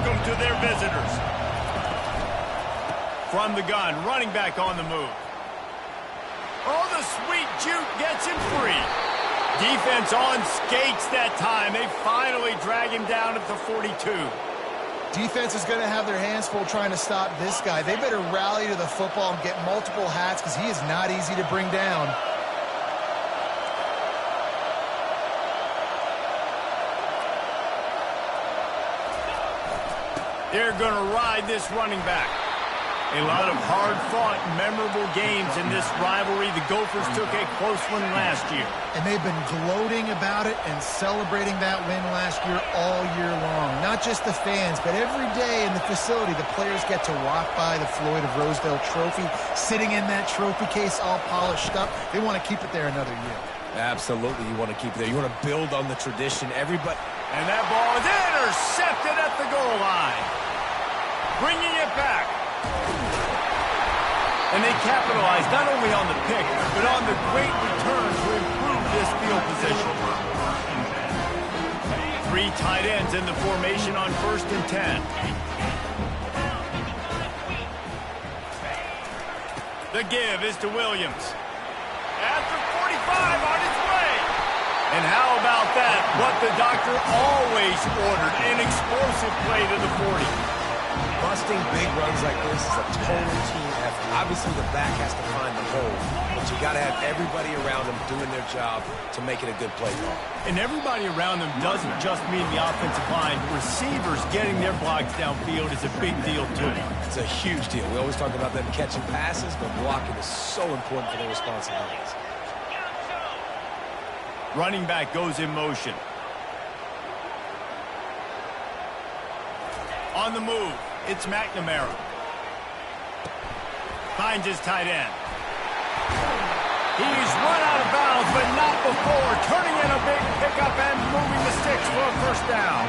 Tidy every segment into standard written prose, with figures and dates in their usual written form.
welcome to their visitors. From the gun, running back on the move. Oh, the sweet juke gets him free. Defense on skates that time. They finally drag him down at the 42. Defense is going to have their hands full trying to stop this guy. They better rally to the football and get multiple hats because he is not easy to bring down. They're going to ride this running back. A lot of hard-fought, memorable games in this rivalry. The Gophers took a close one last year. And they've been gloating about it and celebrating that win last year all year long. Not just the fans, but every day in the facility, the players get to walk by the Floyd of Rosedale trophy, sitting in that trophy case all polished up. They want to keep it there another year. Absolutely, you want to keep it there. You want to build on the tradition. Everybody. And that ball is intercepted at the goal line. Bringing it back. And they capitalize not only on the pick, but on the great return to improve this field position. 3 tight ends in the formation on 1st and 10. The give is to Williams. After 45 on his way. And how about that? What the doctor always ordered, an explosive play to the 40. Busting big runs like this is a total team effort. Obviously, the back has to find the hole, but you got to have everybody around them doing their job to make it a good play call. And everybody around them doesn't just mean the offensive line. Receivers getting their blocks downfield is a big deal, too. It's a huge deal. We always talk about them catching passes, but blocking is so important for their responsibilities. Running back goes in motion. On the move, it's McNamara. Finds his tight end. He's run out of bounds, but not before. Turning in a big pickup and moving the sticks for a first down.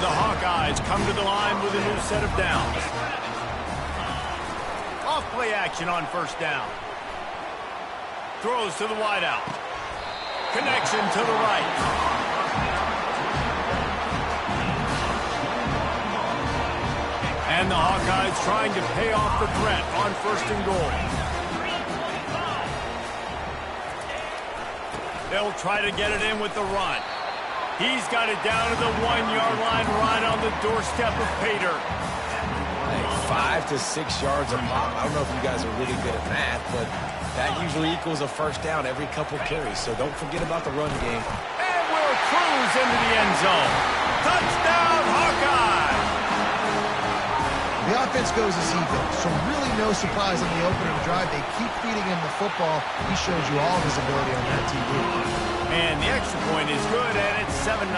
The Hawkeyes come to the line with a new set of downs. Off play action on 1st down. Throws to the wideout. Connection to the right. And the Hawkeyes trying to pay off the threat on 1st and goal. They'll try to get it in with the run. He's got it down to the 1-yard line right on the doorstep of Pater. Hey, 5 to 6 yards a pop. I don't know if you guys are really good at math, but that usually equals a first down every couple carries. So don't forget about the run game. And we'll cruise into the end zone. Touchdown, Hawkeyes! The offense goes as he goes, so really no surprise on the opening drive. They keep feeding him the football. He shows you all of his ability on that TV. And the extra point is good, and it's 7-0.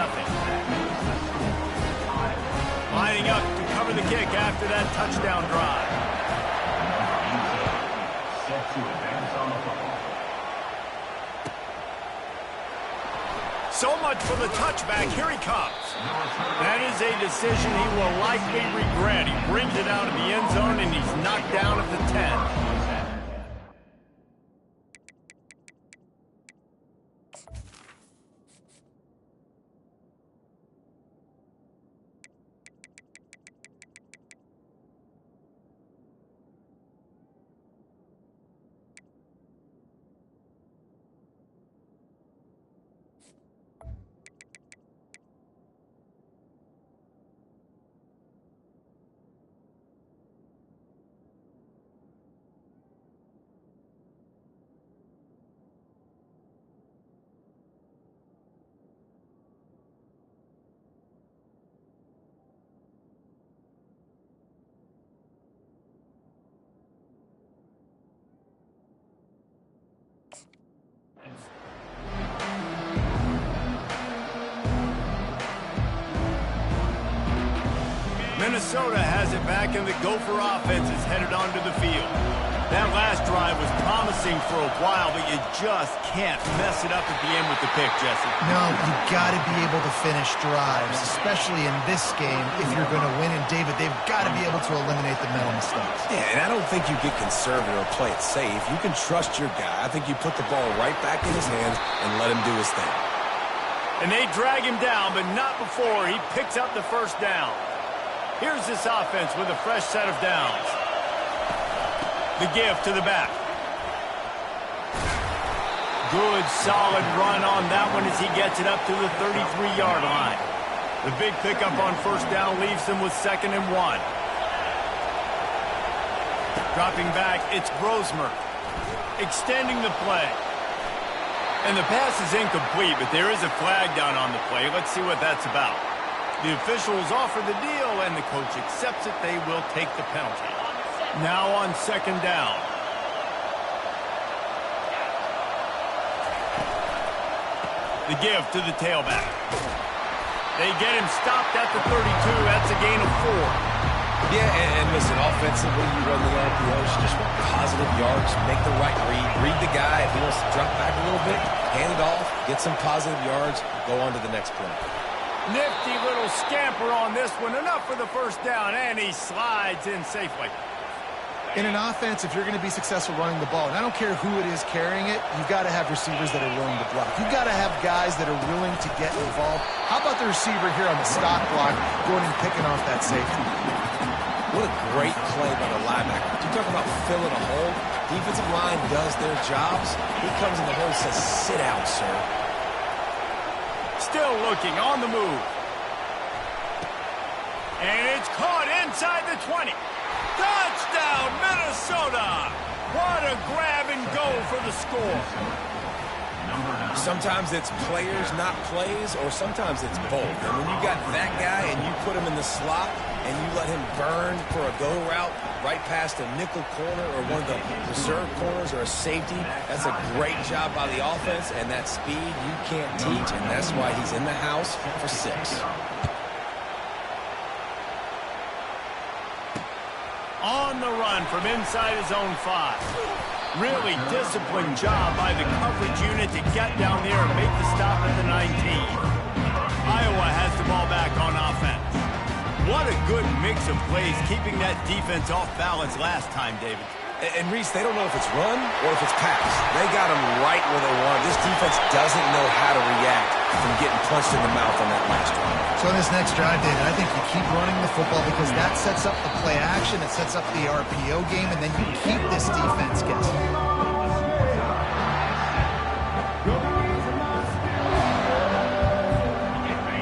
Lining up to cover the kick after that touchdown drive. Set to advance on the football. So much for the touchback. Here he comes. That is a decision he will likely regret. He brings it out of the end zone, and he's knocked down at the 10. Minnesota has it back, and the Gopher offense is headed onto the field. That last drive was promising for a while, but you just can't mess it up at the end with the pick, Jesse. No, you got to be able to finish drives, especially in this game if you're going to win. And, David, they've got to be able to eliminate the mental mistakes. Yeah, and I don't think you get conservative or play it safe. You can trust your guy. I think you put the ball right back in his hands and let him do his thing. And they drag him down, but not before he picks up the first down. Here's this offense with a fresh set of downs. The give to the back. Good, solid run on that one as he gets it up to the 33-yard line. The big pickup on first down leaves them with 2nd and 1. Dropping back, it's Grosmer. Extending the play. And the pass is incomplete, but there is a flag down on the play. Let's see what that's about. The officials offer the deal, and the coach accepts it. They will take the penalty. Now on 2nd down. The give to the tailback. They get him stopped at the 32. That's a gain of 4. Yeah, and listen, offensively, you run the RPOs, you just want positive yards, make the right read the guy. If he wants to drop back a little bit, hand it off, get some positive yards, go on to the next play. Nifty little scamper on this one. Enough for the first down, and he slides in safely. In an offense, if you're going to be successful running the ball, and I don't care who it is carrying it, you've got to have receivers that are willing to block. You've got to have guys that are willing to get involved. How about the receiver here on the stock block going and picking off that safety? What a great play by the linebacker. You talk about filling a hole. Defensive line does their jobs. He comes in the hole and says, sit down, sir. Still looking on the move. And it's caught inside the 20. Touchdown, Minnesota! What a grab and go for the score. Sometimes it's players, not plays, or sometimes it's both. And when you got that guy and you put him in the slot and you let him burn for a go route right past a nickel corner or one of the reserve corners or a safety, that's a great job by the offense, and that speed you can't teach, and that's why he's in the house for 6. On the run from inside his own 5. Really disciplined job by the coverage unit to get down there and make the stop at the 19. Iowa has the ball back on offense. What a good mix of plays, keeping that defense off balance last time, David. And Reese, they don't know if it's run or if it's pass. They got them right where they want. This defense doesn't know how to react from getting punched in the mouth on that last drive. So in this next drive, David, I think you keep running the football because that sets up the play action, it sets up the RPO game, and then you keep this defense guessing.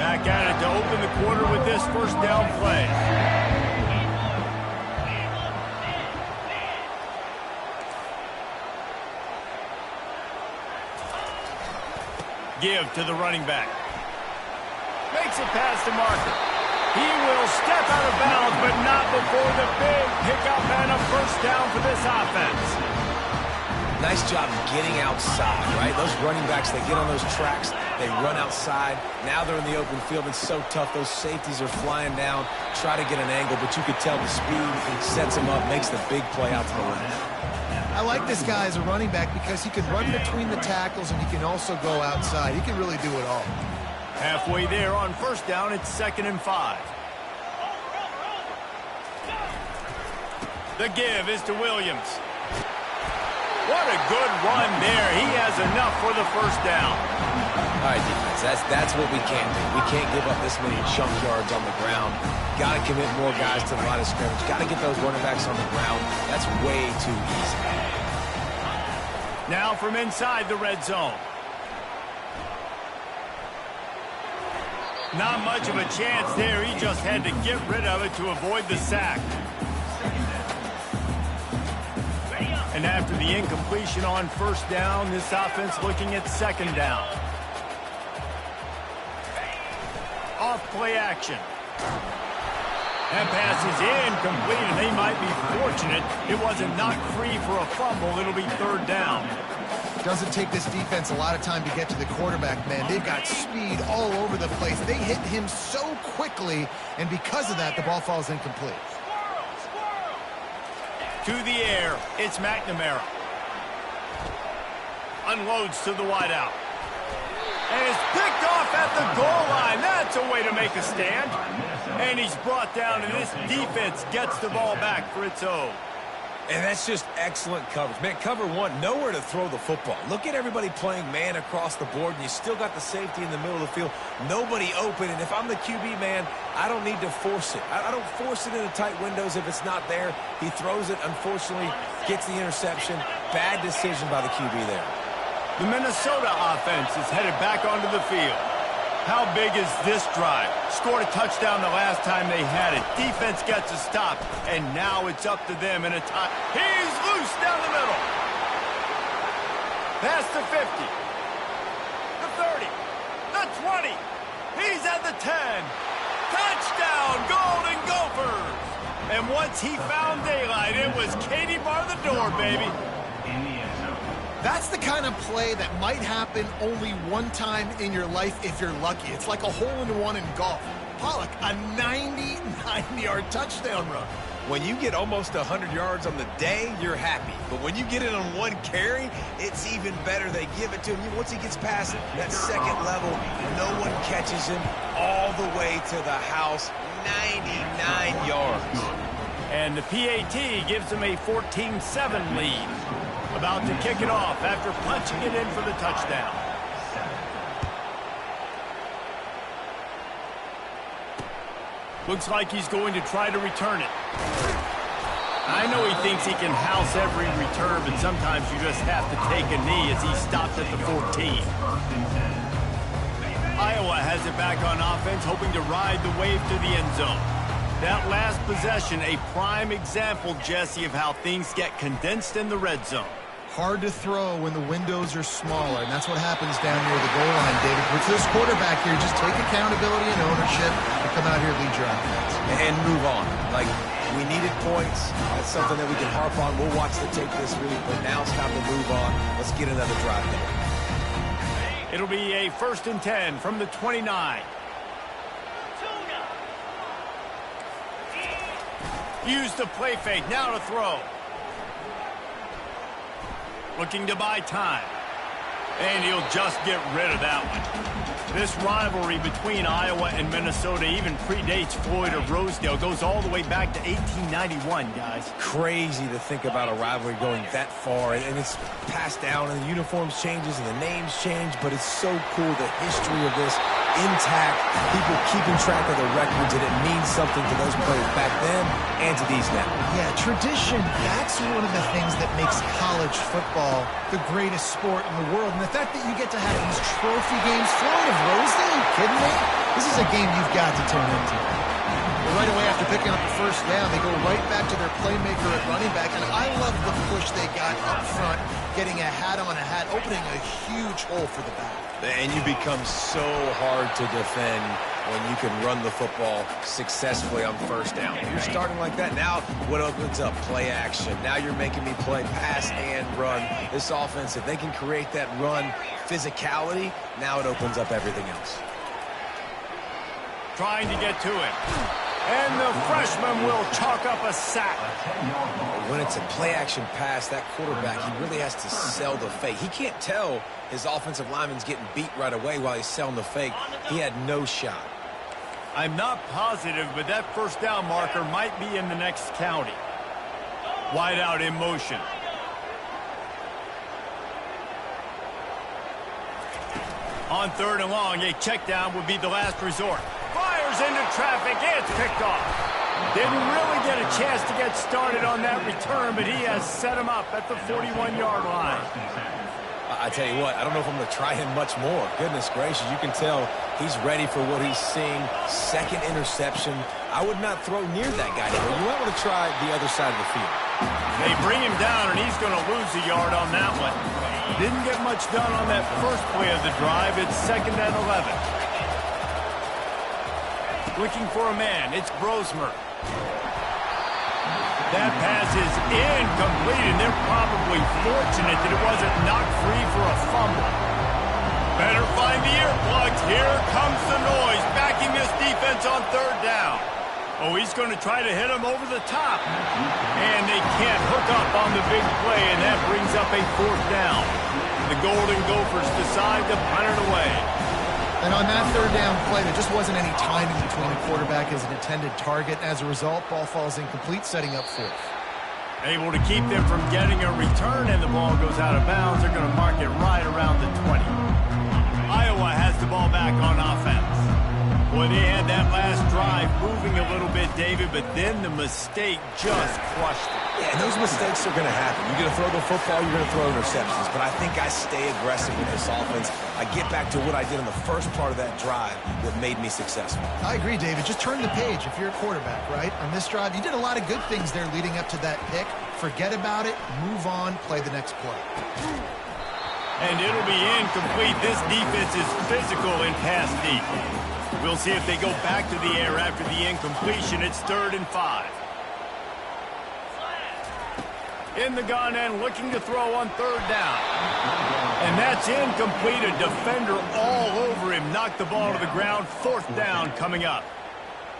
Back at it to open the quarter with this first down play. Give to the running back. Makes it past the marker. He will step out of bounds, but not before the big pickup and a first down for this offense. Nice job getting outside, right? Those running backs, they get on those tracks, they run outside. Now they're in the open field. It's so tough. Those safeties are flying down, try to get an angle, but you could tell the speed sets him up, makes the big play out to the left. I like this guy as a running back because he can run between the tackles and he can also go outside. He can really do it all. Halfway there on first down, it's 2nd and 5. The give is to Williams. What a good run there. He has enough for the first down. All right, defense, that's what we can't do. We can't give up this many chunk yards on the ground. Got to commit more guys to the line of scrimmage. Got to get those running backs on the ground. That's way too easy. Now from inside the red zone. Not much of a chance there. He just had to get rid of it to avoid the sack. And after the incompletion on first down, this offense looking at 2nd down. Off play action. That pass is incomplete, and they might be fortunate it wasn't knocked free for a fumble. It'll be 3rd down. Doesn't take this defense a lot of time to get to the quarterback, man. They've got speed all over the place. They hit him so quickly, and because of that, the ball falls incomplete. To the air, it's McNamara. Unloads to the wideout. And it's picked off at the goal line. That's a way to make a stand. And he's brought down, and this defense gets the ball back for its own. And that's just excellent coverage. Man, cover one, nowhere to throw the football. Look at everybody playing man across the board, and you still got the safety in the middle of the field. Nobody open, and if I'm the QB, man, I don't need to force it. I don't force it into tight windows if it's not there. He throws it, unfortunately, gets the interception. Bad decision by the QB there. The Minnesota offense is headed back onto the field. How big is this drive? Scored a touchdown the last time they had it. Defense gets a stop, and now it's up to them in a tie. He's loose down the middle. Past the 50. The 30. The 20. He's at the 10. Touchdown, Golden Gophers. And once he found daylight, it was Katie bar the door, baby. That's the kind of play that might happen only one time in your life if you're lucky. It's like a hole-in-one in golf. Pollock, a 99-yard touchdown run. When you get almost 100 yards on the day, you're happy. But when you get it on one carry, it's even better. They give it to him. Once he gets past that second level, no one catches him all the way to the house, 99 yards. And the PAT gives them a 14-7 lead. About to kick it off after punching it in for the touchdown. Looks like he's going to try to return it. I know he thinks he can house every return, but sometimes you just have to take a knee as he stopped at the 14. Iowa has it back on offense, hoping to ride the wave to the end zone. That last possession, a prime example, Jesse, of how things get condensed in the red zone. Hard to throw when the windows are smaller, and that's what happens down near the goal line, David. With this quarterback here, just take accountability and ownership and come out here and lead your offense. And move on. Like, we needed points. That's something that we can harp on. We'll watch the tape this week, but now it's time to move on. Let's get another drive going. It'll be a 1st and 10 from the 29. Use the play fake, now to throw. Looking to buy time. And he'll just get rid of that one. This rivalry between Iowa and Minnesota even predates Floyd of Rosedale. Goes all the way back to 1891, guys. Crazy to think about a rivalry going that far. And it's passed down, and the uniforms changes, and the names change. But it's so cool, the history of this intact, people keeping track of the records, and it means something to those players back then and to these now. Yeah, tradition, that's one of the things that makes college football the greatest sport in the world. And the fact that you get to have these trophy games, Floyd of Rosedale, are you kidding me? This is a game you've got to tune into. Well, right away after picking up the first down, they go right back to their playmaker at running back. And I love the push they got up front, getting a hat on a hat, opening a huge hole for the back. And you become so hard to defend when you can run the football successfully on first down. If you're starting like that, now what opens up? Play action. Now you're making me play pass and run. This offense, if they can create that run physicality, now it opens up everything else. Trying to get to it. And the freshman will chalk up a sack. When it's a play-action pass, that quarterback, he really has to sell the fake. He can't tell his offensive lineman's getting beat right away while he's selling the fake. He had no shot. I'm not positive, but that first down marker might be in the next county. Wide out in motion. On 3rd and long, a check down would be the last resort. Fires into traffic, it's picked off. Didn't really get a chance to get started on that return, but he has set him up at the 41-yard line. I tell you what, I don't know if I'm going to try him much more. Goodness gracious, you can tell he's ready for what he's seeing. Second interception. I would not throw near that guy anymore. You might want to try the other side of the field. They bring him down, and he's going to lose a yard on that one. Didn't get much done on that first play of the drive. It's 2nd and 11. Looking for a man. It's Brosmer. That pass is incomplete, and they're probably fortunate that it wasn't knocked free for a fumble. Better find the earplugs. Here comes the noise, backing this defense on 3rd down. Oh, he's going to try to hit him over the top. And they can't hook up on the big play, and that brings up a 4th down. The Golden Gophers decide to punt it away. And on that 3rd down play, there just wasn't any timing between the quarterback as an intended target. As a result, ball falls incomplete, setting up 4th. Able to keep them from getting a return, and the ball goes out of bounds. They're going to mark it right around the 20. Iowa has the ball back on offense. Boy, they had that last drive moving a little bit, David, but then the mistake just crushed it. Yeah, and those mistakes are going to happen. You're going to throw the football, you're going to throw interceptions. But I think I stay aggressive with this offense. I get back to what I did in the first part of that drive that made me successful. I agree, David. Just turn the page if you're a quarterback, right? On this drive, you did a lot of good things there leading up to that pick. Forget about it, move on, play the next play. And it'll be incomplete. This defense is physical in pass deep. We'll see if they go back to the air after the incompletion. It's 3rd and 5. In the gun and looking to throw on 3rd down. And that's incomplete. A defender all over him. Knocked the ball to the ground. 4th down coming up.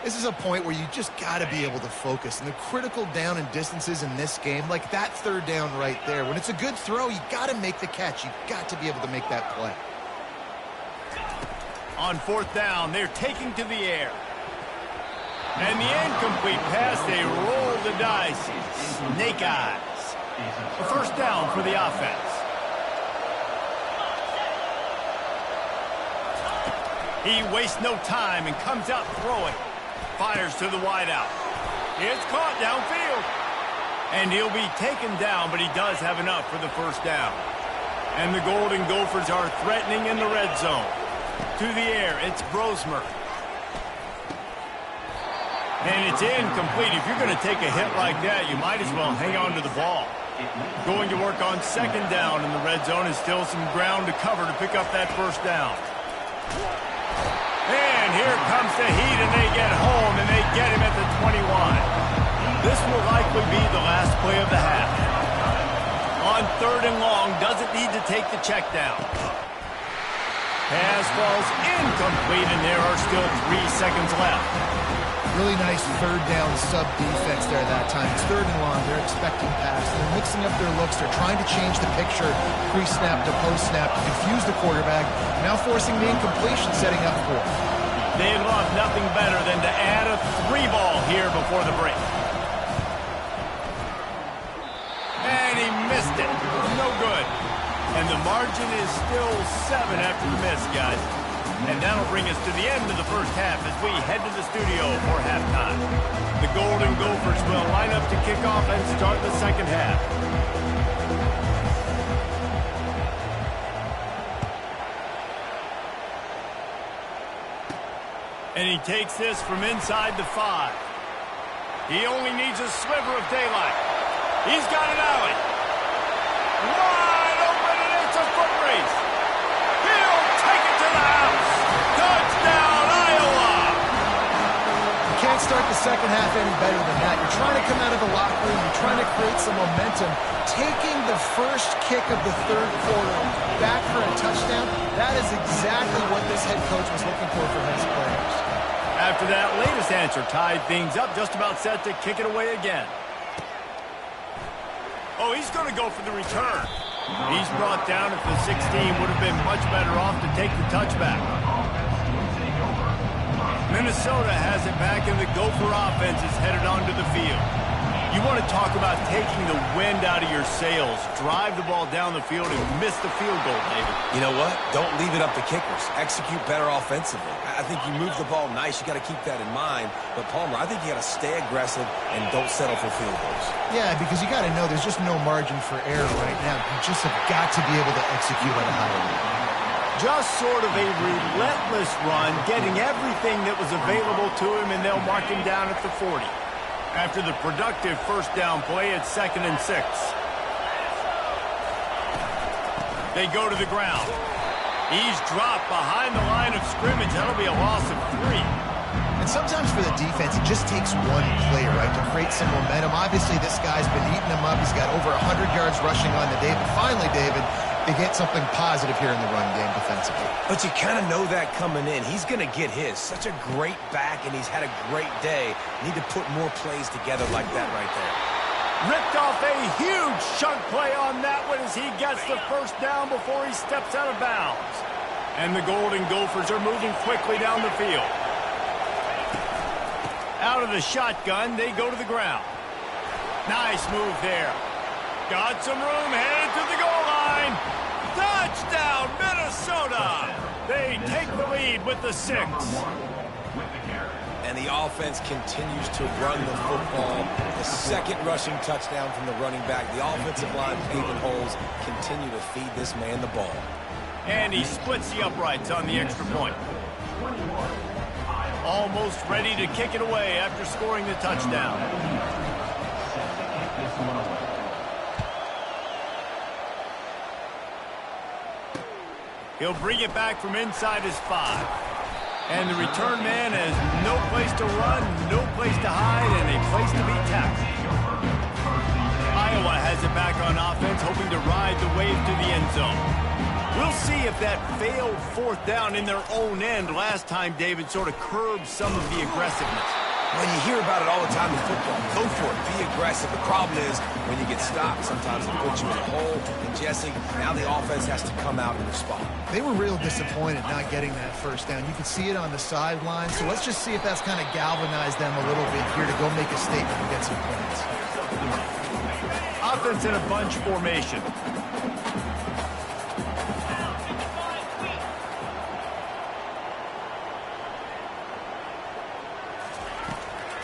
This is a point where you just got to be able to focus. And the critical down and distances in this game, like that 3rd down right there, when it's a good throw, you got to make the catch. You got to be able to make that play. On 4th down, they're taking to the air. And the incomplete pass, they roll the dice. Snake eyes. A 1st down for the offense. He wastes no time and comes out throwing. Fires to the wideout. It's caught downfield. And he'll be taken down, but he does have enough for the 1st down. And the Golden Gophers are threatening in the red zone. To the air, it's Brosmer. And it's incomplete. If you're going to take a hit like that, you might as well hang on to the ball. Going to work on 2nd down in the red zone, and still some ground to cover to pick up that 1st down. And here comes the heat, and they get home, and they get him at the 21. This will likely be the last play of the half. On 3rd and long, doesn't need to take the check down. Pass falls incomplete, and there are still 3 seconds left. Really nice 3rd down sub defense there that time. It's 3rd and long. They're expecting pass. They're mixing up their looks. They're trying to change the picture pre-snap to post-snap to confuse the quarterback. Now forcing the incompletion, setting up for it. They'd love nothing better than to add a 3 ball here before the break. And he missed it. No good. And the margin is still 7 after the miss, guys. And that'll bring us to the end of the 1st half as we head to the studio for halftime. The Golden Gophers will line up to kick off and start the 2nd half. And he takes this from inside the 5. He only needs a sliver of daylight. He's got an alley. Wide open, and it's a foot race. He'll take it to the house. Touchdown, Iowa! You can't start the 2nd half any better than that. You're trying to come out of the locker room. You're trying to create some momentum. Taking the first kick of the 3rd quarter back for a touchdown, that is exactly what this head coach was looking for his players. After that latest answer tied things up, just about set to kick it away again. Oh, he's going to go for the return. He's brought down at the 16. Would have been much better off to take the touchback. Minnesota has it back, and the Gopher offense is headed onto the field. You want to talk about taking the wind out of your sails. Drive the ball down the field and miss the field goal, David. You know what? Don't leave it up to kickers. Execute better offensively. I think you move the ball nice. You got to keep that in mind. But, Palmer, I think you got to stay aggressive and don't settle for field goals. Yeah, because you got to know there's just no margin for error right now. You just have got to be able to execute at a high level. Just sort of a relentless run, getting everything that was available to him, and they'll mark him down at the 40. After the productive 1st down play, it's 2nd and 6. They go to the ground. He's dropped behind the line of scrimmage. That'll be a loss of 3. And sometimes for the defense, it just takes one play, right, to create some momentum. Obviously, this guy's been eating them up. He's got over 100 yards rushing on the day. But finally, David, they get something positive here in the run game defensively. But you kind of know that coming in. He's going to get his. Such a great back, and he's had a great day. Need to put more plays together like that right there. Ripped off a huge chunk play on that one as he gets the 1st down before he steps out of bounds. And the Golden Gophers are moving quickly down the field. Out of the shotgun, they go to the ground. Nice move there. Got some room, headed to the goal line. Touchdown, Minnesota! They take the lead with the 6. And the offense continues to run the football. The second rushing touchdown from the running back. The offensive line paving holes continue to feed this man the ball. And he splits the uprights on the extra point. Almost ready to kick it away after scoring the touchdown. He'll bring it back from inside his 5. And the return man has no place to run, no place to hide, and a place to be tackled. Iowa has it back on offense, hoping to ride the wave to the end zone. We'll see if that failed 4th down in their own end last time, David, sort of curbed some of the aggressiveness. Well, you hear about it all the time in football. Go for it. Be aggressive. The problem is when you get stopped, sometimes it puts you in a hole. And, Jesse, now the offense has to come out and respond. They were real disappointed not getting that 1st down. You could see it on the sideline. So let's just see if that's kind of galvanized them a little bit here to go make a statement and get some points. Offense in a bunch formation.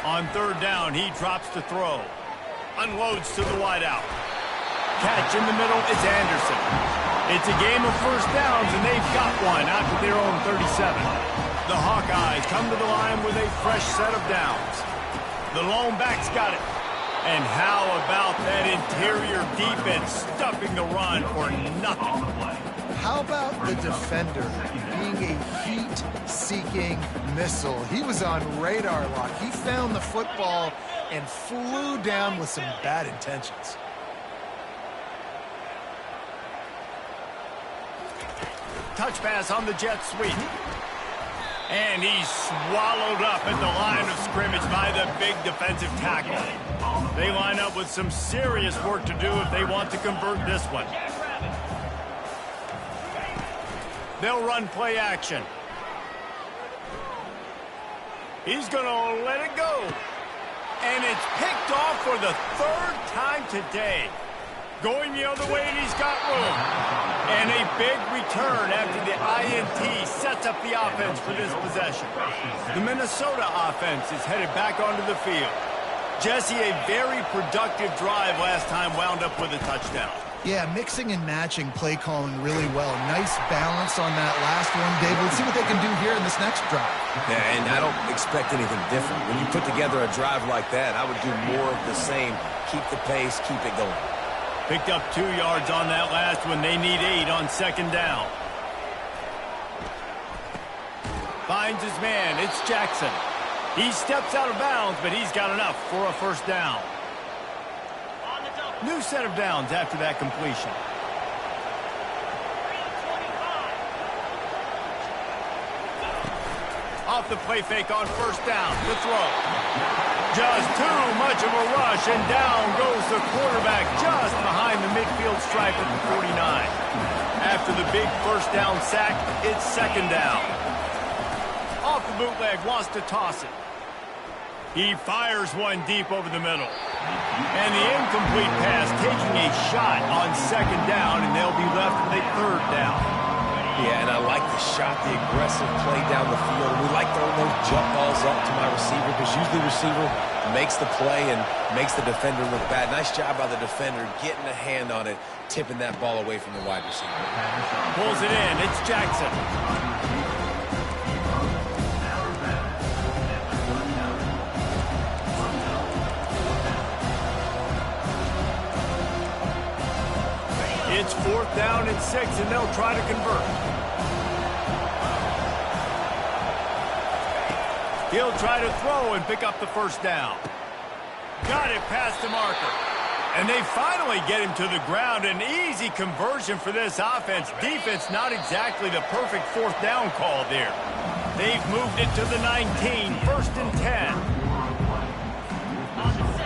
On 3rd down, he drops to throw. Unloads to the wideout. Catch in the middle is Anderson. It's a game of 1st downs, and they've got one out to their own 37. The Hawkeyes come to the line with a fresh set of downs. The lone back's got it. And how about that interior defense stuffing the run for nothing? How about the defender being a heat-seeking missile? He was on radar lock. He found the football and flew down with some bad intentions. Touch pass on the jet sweep. And he's swallowed up at the line of scrimmage by the big defensive tackle. They line up with some serious work to do if they want to convert this one. They'll run play action. He's going to let it go. And it's picked off for the 3rd time today. Going the other way, and he's got room. And a big return after the INT sets up the offense for this possession. The Minnesota offense is headed back onto the field. Jesse, a very productive drive last time wound up with a touchdown. Yeah, mixing and matching play calling really well. Nice balance on that last one, David. Let's see what they can do here in this next drive. Yeah, and I don't expect anything different. When you put together a drive like that, I would do more of the same. Keep the pace, keep it going. Picked up 2 yards on that last one. They need 8 on 2nd down. Finds his man. It's Jackson. He steps out of bounds, but he's got enough for a 1st down. New set of downs after that completion. Off the play fake on 1st down. The throw. Just too much of a rush, and down goes the quarterback just behind the midfield stripe at the 49. After the big 1st down sack, it's 2nd down. Off the bootleg, wants to toss it. He fires one deep over the middle. And the incomplete pass taking a shot on 2nd down, and they'll be left with a 3rd down. Yeah, and I like the shot, the aggressive play down the field. We like throwing those jump balls up to my receiver because usually the receiver makes the play and makes the defender look bad. Nice job by the defender getting a hand on it, tipping that ball away from the wide receiver. Pulls it in. It's Jackson. It's 4th down and 6, and they'll try to convert. He'll try to throw and pick up the 1st down. Got it past the marker. And they finally get him to the ground. An easy conversion for this offense. Defense not exactly the perfect 4th down call there. They've moved it to the 19, 1st and 10.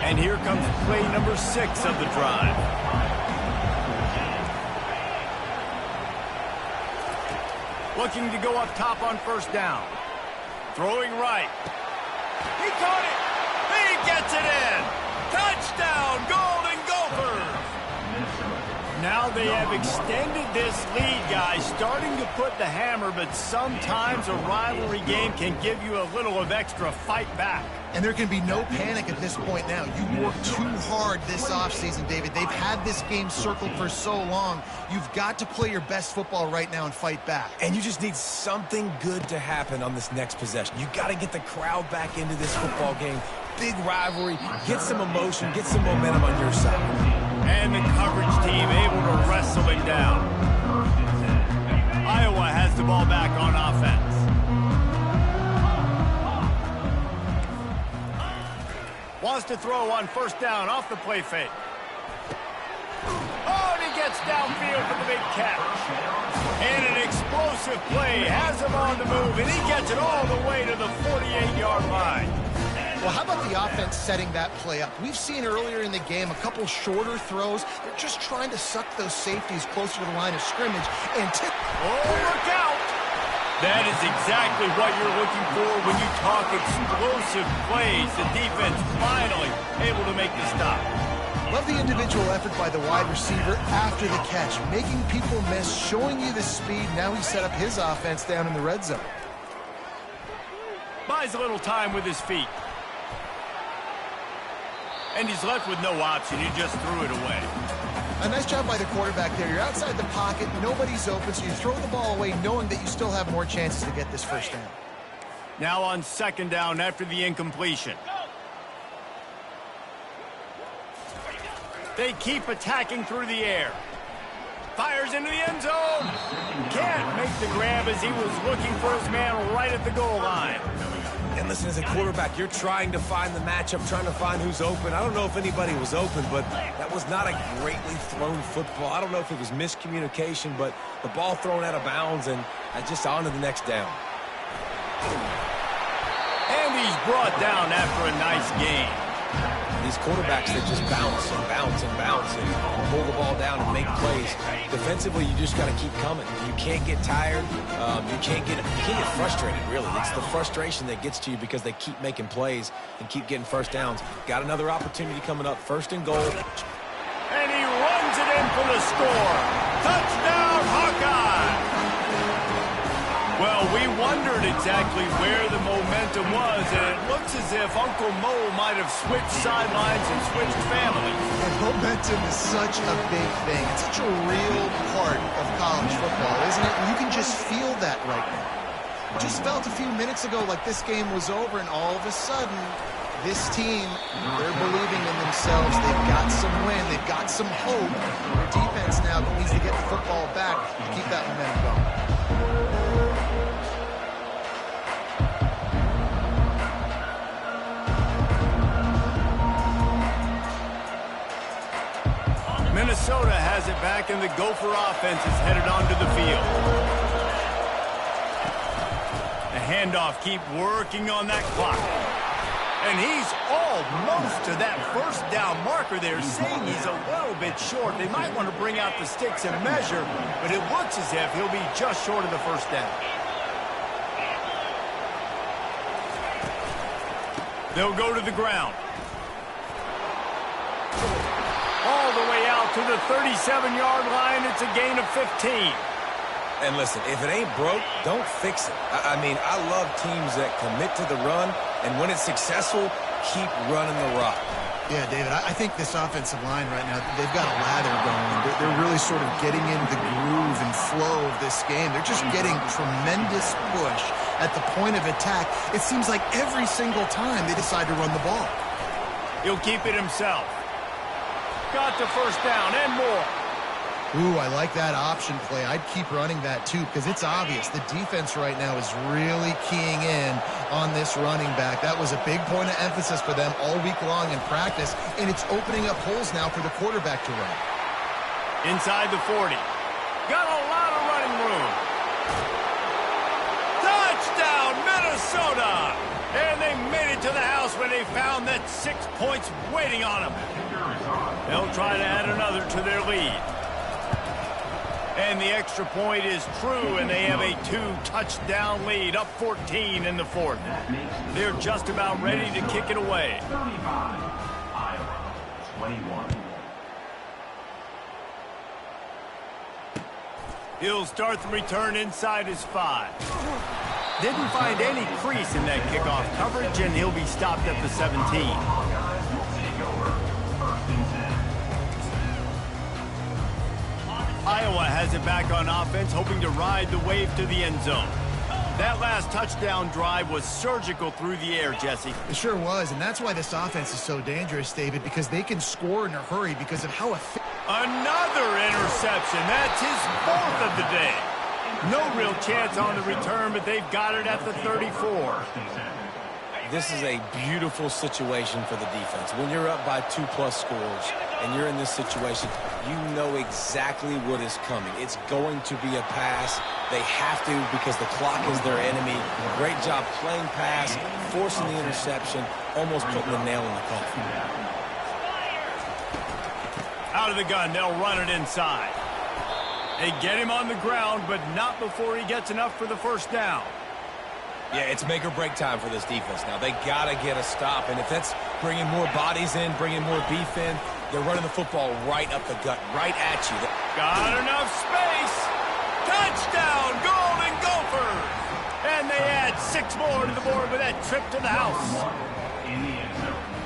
And here comes play number 6 of the drive. Looking to go up top on 1st down. Throwing right. He caught it. He gets it in. Touchdown, Golden Gophers! Now they have extended this lead, guys, starting to put the hammer, but sometimes a rivalry game can give you a little of extra fight back. And there can be no panic at this point now. You worked too hard this offseason, David. They've had this game circled for so long. You've got to play your best football right now and fight back. And you just need something good to happen on this next possession. You got to get the crowd back into this football game. Big rivalry, get some emotion, get some momentum on your side. And the coverage team able to wrestle him down. Iowa has the ball back on offense. Wants to throw on first down off the play fake. Oh, and he gets downfield for the big catch. And an explosive play has him on the move, and he gets it all the way to the 48-yard line. Well, how about the offense setting that play up? We've seen earlier in the game a couple shorter throws. They're just trying to suck those safeties closer to the line of scrimmage and tip. Oh, look out! That is exactly what you're looking for when you talk explosive plays. The defense finally able to make the stop. Love the individual effort by the wide receiver after the catch, making people miss, showing you the speed. Now he set up his offense down in the red zone. Buys a little time with his feet. And he's left with no option. He just threw it away. A nice job by the quarterback there. You're outside the pocket. Nobody's open, so you throw the ball away knowing that you still have more chances to get this first down. Now on second down after the incompletion. They keep attacking through the air. Fires into the end zone. Can't make the grab as he was looking for his man right at the goal line. And listen, as a quarterback, you're trying to find the matchup, trying to find who's open. I don't know if anybody was open, but that was not a greatly thrown football. I don't know if it was miscommunication, but the ball thrown out of bounds and just on to the next down. And he's brought down after a nice game. These quarterbacks that just bounce and bounce and bounce and pull the ball down and make plays. Defensively, you just got to keep coming. You can't get tired. You can't get frustrated, really. It's the frustration that gets to you because they keep making plays and keep getting first downs. Got another opportunity coming up, 1st and goal. And he runs it in for the score. Touchdown, Hawkeye! Well, we wondered exactly where the momentum was, and it looks as if Uncle Mo might have switched sidelines and switched families. And momentum is such a big thing. It's such a real part of college football, isn't it? And you can just feel that right now. It just felt a few minutes ago like this game was over, and all of a sudden, this team, they're believing in themselves. They've got some wind. They've got some hope. Their defense now needs to get the football back to keep that momentum going. Minnesota has it back, and the Gopher offense is headed onto the field. The handoff, keep working on that clock. And he's almost to that first down marker there, saying he's a little bit short. They might want to bring out the sticks and measure, but it looks as if he'll be just short of the first down. They'll go to the ground. All the way out to the 37-yard line. It's a gain of 15. And listen, if it ain't broke, don't fix it. I mean, I love teams that commit to the run, and when it's successful, keep running the rock. Yeah, David, I think this offensive line right now, they've got a lather going. They're really sort of getting into the groove and flow of this game. They're just getting tremendous push at the point of attack. It seems like every single time they decide to run the ball. He'll keep it himself. Got the first down and more. Ooh, I like that option play. I'd keep running that too because it's obvious the defense right now is really keying in on this running back. That was a big point of emphasis for them all week long in practice, and it's opening up holes now for the quarterback to run. Inside the 40. Got a lot of running room. Touchdown, Minnesota! And they made it to the house when they found that 6 points waiting on them. They'll try to add another to their lead. And the extra point is true, and they have a 2-touchdown lead, up 14 in the 4th. They're just about ready to kick it away. 35, Iowa. 21. He'll start the return inside his 5. Didn't find any crease in that kickoff coverage, and he'll be stopped at the 17. Iowa has it back on offense, hoping to ride the wave to the end zone. That last touchdown drive was surgical through the air, Jesse. It sure was, and that's why this offense is so dangerous, David, because they can score in a hurry because of how effective. Another interception. That's his 4th of the day. No real chance on the return, but they've got it at the 34. This is a beautiful situation for the defense. When you're up by 2+ scores and you're in this situation, you know exactly what is coming. It's going to be a pass. They have to because the clock is their enemy. Great job playing pass, forcing the interception, almost putting the nail in the coffin. Out of the gun, they'll run it inside. They get him on the ground, but not before he gets enough for the first down. Yeah, it's make or break time for this defense now. They got to get a stop, and if that's bringing more bodies in, bringing more beef in, they're running the football right up the gut, right at you. Got enough space. Touchdown, Golden Gophers. And they add 6 more to the board with that trip to the house.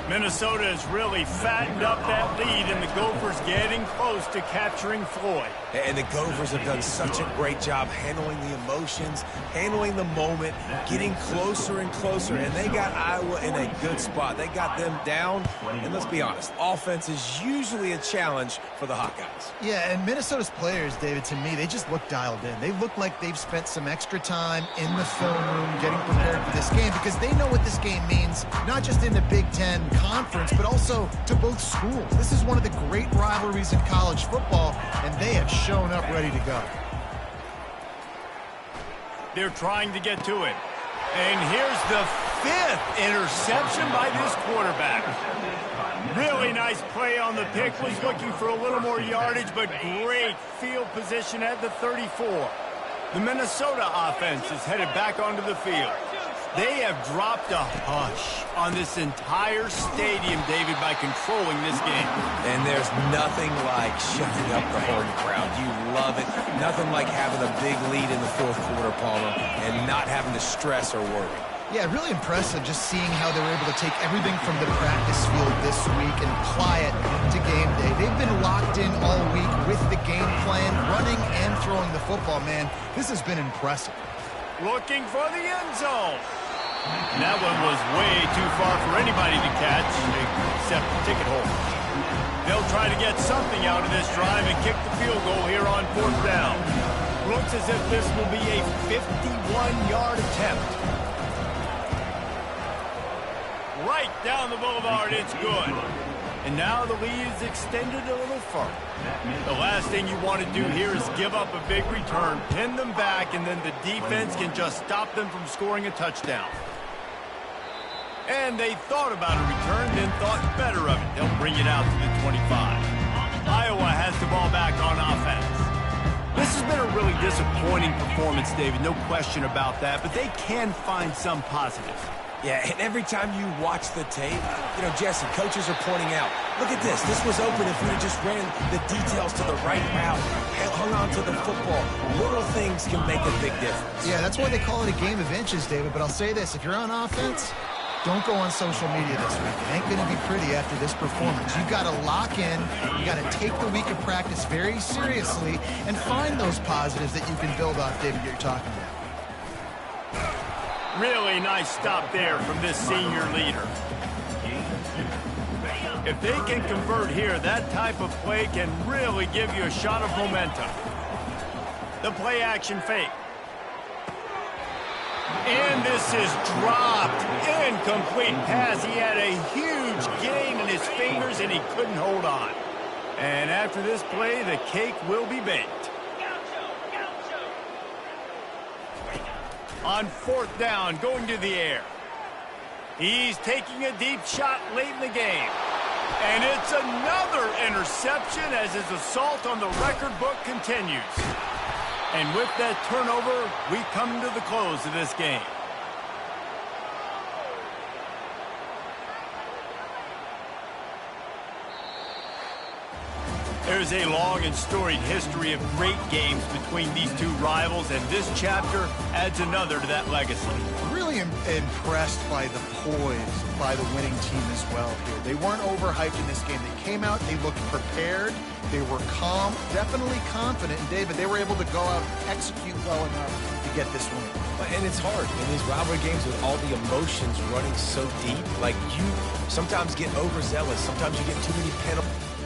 Minnesota has really fattened up that lead, and the Gophers getting close to capturing Floyd. And the Gophers have done such a great job handling the emotions, handling the moment, getting closer and closer, and they got Iowa in a good spot. They got them down, and let's be honest, offense is usually a challenge for the Hawkeyes. Yeah, and Minnesota's players, David, to me, they just look dialed in. They look like they've spent some extra time in the film room getting prepared for this game because they know what this game means, not just in the Big Ten Conference, but also to both schools. This is one of the great rivalries in college football, and they have shown up ready to go. They're trying to get to it. And here's the 5th interception by this quarterback. Really nice play on the pick. Was looking for a little more yardage, but great field position at the 34. The Minnesota offense is headed back onto the field. They have dropped a hush on this entire stadium, David, by controlling this game. And there's nothing like shutting up the home crowd. You love it. Nothing like having a big lead in the 4th quarter, Palmer, and not having to stress or worry. Yeah, really impressive just seeing how they were able to take everything from the practice field this week and apply it to game day. They've been locked in all week with the game plan, running and throwing the football, man. This has been impressive. Looking for the end zone. And that one was way too far for anybody to catch, except the ticket holder. They'll try to get something out of this drive and kick the field goal here on 4th down. Looks as if this will be a 51-yard attempt. Right down the boulevard, it's good. And now the lead is extended a little further. The last thing you want to do here is give up a big return, pin them back, and then the defense can just stop them from scoring a touchdown. And they thought about a return, then thought better of it. They'll bring it out to the 25. Iowa has the ball back on offense. This has been a really disappointing performance, David, no question about that, but they can find some positives. Yeah, and every time you watch the tape, you know, Jesse, coaches are pointing out, look at this. This was open if we had just ran the details to the right route, hung on to the football. Little things can make a big difference. Yeah, that's why they call it a game of inches, David. But I'll say this, if you're on offense, don't go on social media this week. It ain't going to be pretty after this performance. You've got to lock in. You got to take the week of practice very seriously and find those positives that you can build off, David, you're talking about. Really nice stop there from this senior leader. If they can convert here, that type of play can really give you a shot of momentum. The play action fake. And this is dropped. Incomplete pass. He had a huge gain in his fingers, and he couldn't hold on. And after this play, the cake will be baked. On 4th down, going to the air. He's taking a deep shot late in the game. And it's another interception as his assault on the record book continues. And with that turnover, we come to the close of this game. There's a long and storied history of great games between these two rivals, and this chapter adds another to that legacy. Really impressed by the poise by the winning team as well here. They weren't overhyped in this game. They came out, they looked prepared, they were calm, definitely confident. And David, they were able to go out and execute well enough to get this win. And it's hard in these rivalry games with all the emotions running so deep. Like, you sometimes get overzealous. Sometimes you get too many penalties.